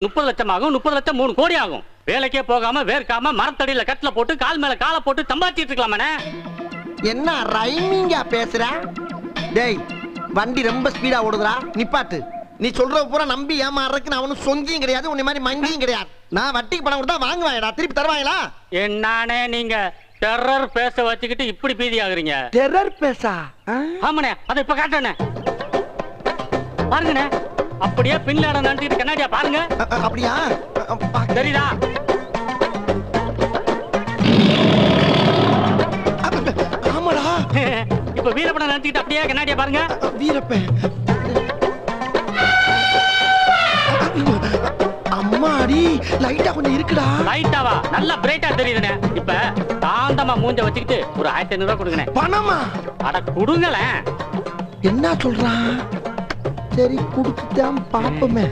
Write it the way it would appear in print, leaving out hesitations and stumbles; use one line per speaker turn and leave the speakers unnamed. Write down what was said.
30 லட்சம் ஆகும், 30 லட்சம் 3 கோடி ஆகும். வேலைக்கே போகாம வேர்க்காம மரத்தடியில கட்டில போட்டு கால் மேல காலை போட்டு சம்பாதிச்சிட்டு இருக்கலாமே.
என்ன ரைமிங்கா பேசுற? டேய் வண்டி ரொம்ப ஸ்பீடா ஓடுதுடா, நிப்பாட்டு. நீ சொல்ற பூரா நம்பி ஏமாறதுக்கு நான் ஒன்னும் சொங்கியும் கிடையாது, உன்னை மாதிரி மங்கியும் கிடையாது. நான் வட்டிக்கு பணம் கொடுத்தா வாங்குவாயடா, திருப்பி தருவாங்களா?
என்னானே நீங்க டெரர் பேச வச்சுக்கிட்டு இப்படி பீதி ஆகுறீங்க?
டெரர் பேசா?
ஆமாண்ணே, அதை இப்ப காட்டுறேனே. பாருங்கண்ணே, அப்படியே பின்லாட நடிச்சுக்கிட்டு கண்ணாடியா பாருங்க.
அப்படியா?
தெரியுதா?
ஆமாடா.
இப்ப வீரப்படம் நடிச்சுக்கிட்டு அப்படியே கண்ணாடியா பாருங்க.
வீரப்பன் அம்மாடி, லைட்டா கொஞ்சம் இருக்குடா.
லைட்டாவா? நல்ல பிரைட்டா தெரியுதுண்ணே. இப்ப தாந்தமா மூஞ்ச வச்சுக்கிட்டு ஒரு 1500 ரூபாய் கொடுங்கண்ணே.
பணமா?
அட கொடுங்களேன்.
என்ன சொல்றான்? சரி கொடுத்துட்டான் பாப்போமே.